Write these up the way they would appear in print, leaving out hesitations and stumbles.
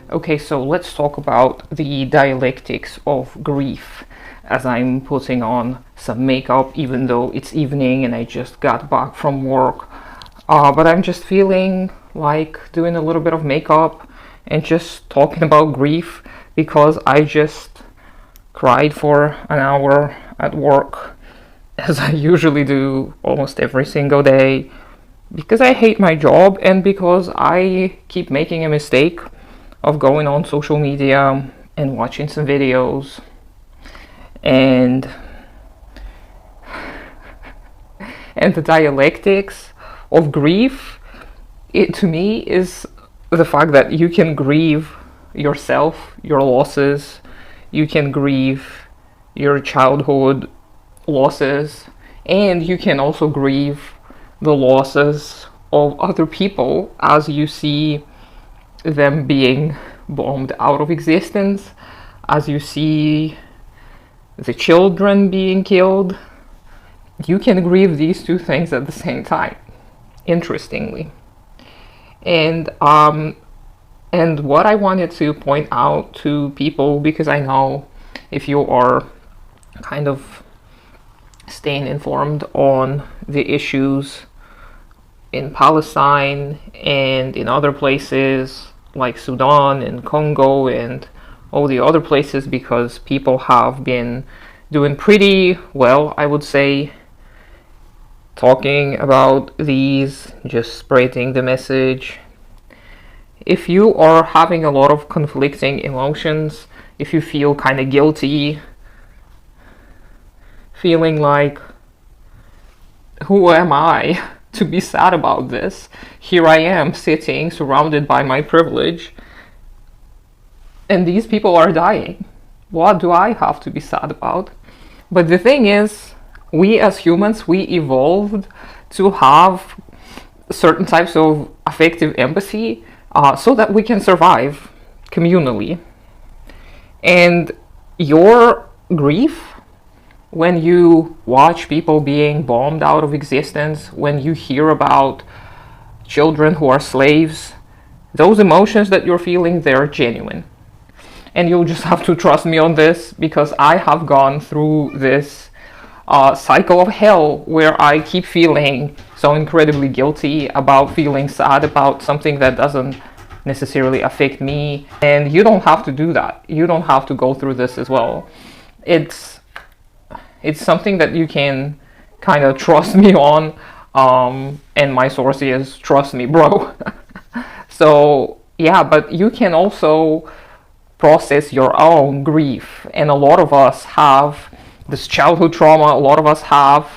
Okay, so let's talk about the dialectics of grief, as I'm putting on some makeup even though it's evening and I just got back from work. But I'm just feeling like doing a little bit of makeup and just talking about grief because I just cried for an hour at work, as I usually do almost every single day, because I hate my job and because I keep making a mistake of going on social media and watching some videos, and the dialectics of grief, it to me is the fact that you can grieve yourself, your losses, you can grieve your childhood losses, and you can also grieve the losses of other people as you see them being bombed out of existence, as you see the children being killed. You can grieve these two things at the same time, interestingly. And what I wanted to point out to people, because I know if you are kind of staying informed on the issues in Palestine and in other places like Sudan and Congo and all the other places, because people have been doing pretty well, I would say, talking about these, just spreading the message. If you are having a lot of conflicting emotions, if you feel kind of guilty, feeling like, who am I to be sad about this? Here I am sitting surrounded by my privilege, and these people are dying. What do I have to be sad about? But the thing is, we as humans, we evolved to have certain types of affective empathy so that we can survive communally. And your grief, when you watch people being bombed out of existence, when you hear about children who are slaves, those emotions that you're feeling, they're genuine. And you'll just have to trust me on this, because I have gone through this cycle of hell where I keep feeling so incredibly guilty about feeling sad about something that doesn't necessarily affect me. And you don't have to do that. You don't have to go through this as well. It's something that you can kind of trust me on, and my source is trust me, bro. So yeah, but you can also process your own grief, and a lot of us have this childhood trauma. A lot of us have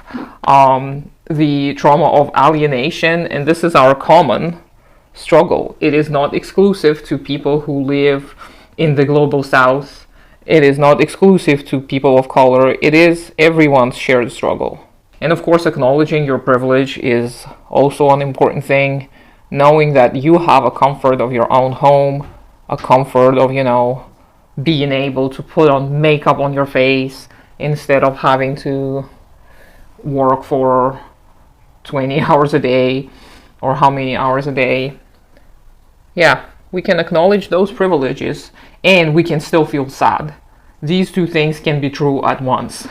the trauma of alienation, and this is our common struggle. It is not exclusive to people who live in the global south. It is not exclusive to people of color. It is everyone's shared struggle. And of course, acknowledging your privilege is also an important thing. Knowing that you have a comfort of your own home, a comfort of, being able to put on makeup on your face instead of having to work for 20 hours a day or how many hours a day. Yeah, we can acknowledge those privileges and we can still feel sad. These two things can be true at once.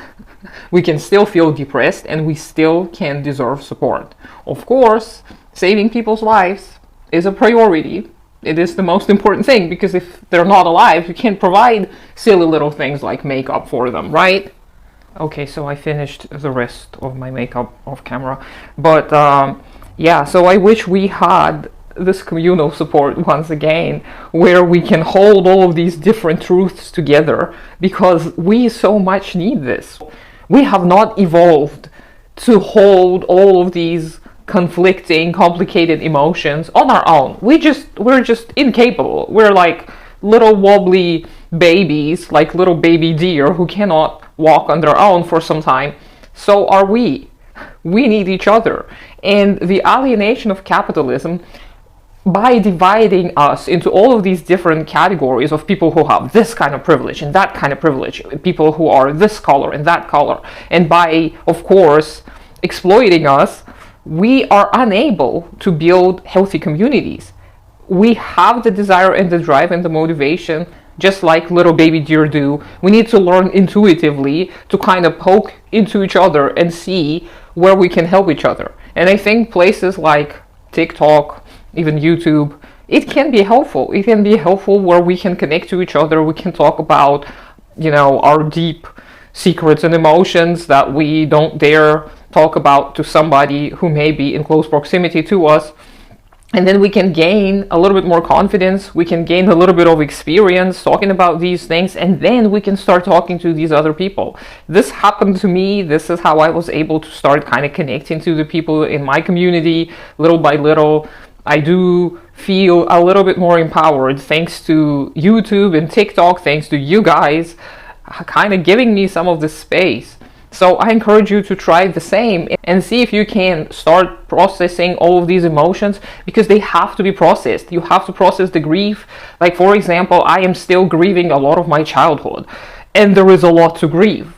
We can still feel depressed and we still can deserve support. Of course, saving people's lives is a priority. It is the most important thing, because if they're not alive, you can't provide silly little things like makeup for them, right? Okay, so I finished the rest of my makeup off camera. But yeah, so I wish we had this communal support once again, where we can hold all of these different truths together, because we so much need this. We have not evolved to hold all of these conflicting, complicated emotions on our own. We're just incapable. We're like little wobbly babies, like little baby deer who cannot walk on their own for some time. So are we. We need each other. And the alienation of capitalism, by dividing us into all of these different categories of people who have this kind of privilege and that kind of privilege, people who are this color and that color, and by, of course, exploiting us, we are unable to build healthy communities. we have the desire and the drive and the motivation, just like little baby deer do. We need to learn intuitively to kind of poke into each other and see where we can help each other. And I think places like TikTok, even YouTube, it can be helpful. It can be helpful where we can connect to each other. We can talk about, our deep secrets and emotions that we don't dare talk about to somebody who may be in close proximity to us. And then we can gain a little bit more confidence. We can gain a little bit of experience talking about these things. And then we can start talking to these other people. This happened to me. This is how I was able to start kind of connecting to the people in my community little by little. I do feel a little bit more empowered thanks to YouTube and TikTok, thanks to you guys kind of giving me some of this space. So I encourage you to try the same and see if you can start processing all of these emotions, because they have to be processed. You have to process the grief. Like, for example, I am still grieving a lot of my childhood, and there is a lot to grieve.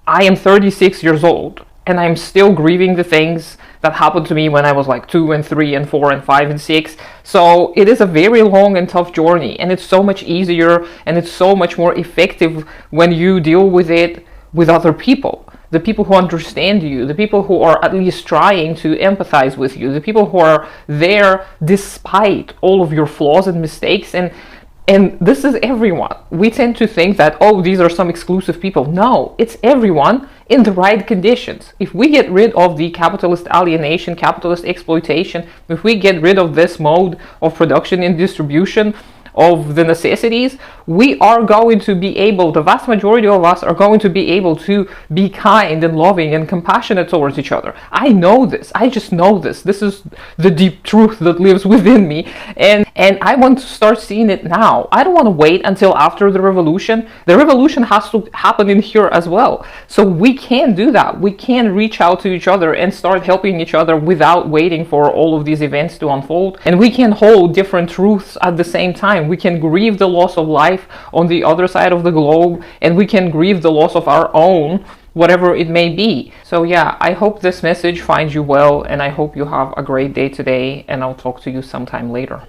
I am 36 years old, and I'm still grieving the things that happened to me when I was like 2 and 3 and 4 and 5 and 6. So it is a very long and tough journey, and it's so much easier and it's so much more effective when you deal with it with other people. The people who understand you, the people who are at least trying to empathize with you, the people who are there despite all of your flaws and mistakes. And this is everyone. We tend to think that, oh, these are some exclusive people. No, it's everyone in the right conditions. If we get rid of the capitalist alienation, capitalist exploitation, if we get rid of this mode of production and distribution of the necessities, we are going to be able, the vast majority of us are going to be able to be kind and loving and compassionate towards each other. I know this. I just know this. This is the deep truth that lives within me. And I want to start seeing it now. I don't want to wait until after the revolution. The revolution has to happen in here as well. So we can do that. We can reach out to each other and start helping each other without waiting for all of these events to unfold. And we can hold different truths at the same time. We can grieve the loss of life on the other side of the globe, and we can grieve the loss of our own, whatever it may be. So yeah, I hope this message finds you well, and I hope you have a great day today, and I'll talk to you sometime later.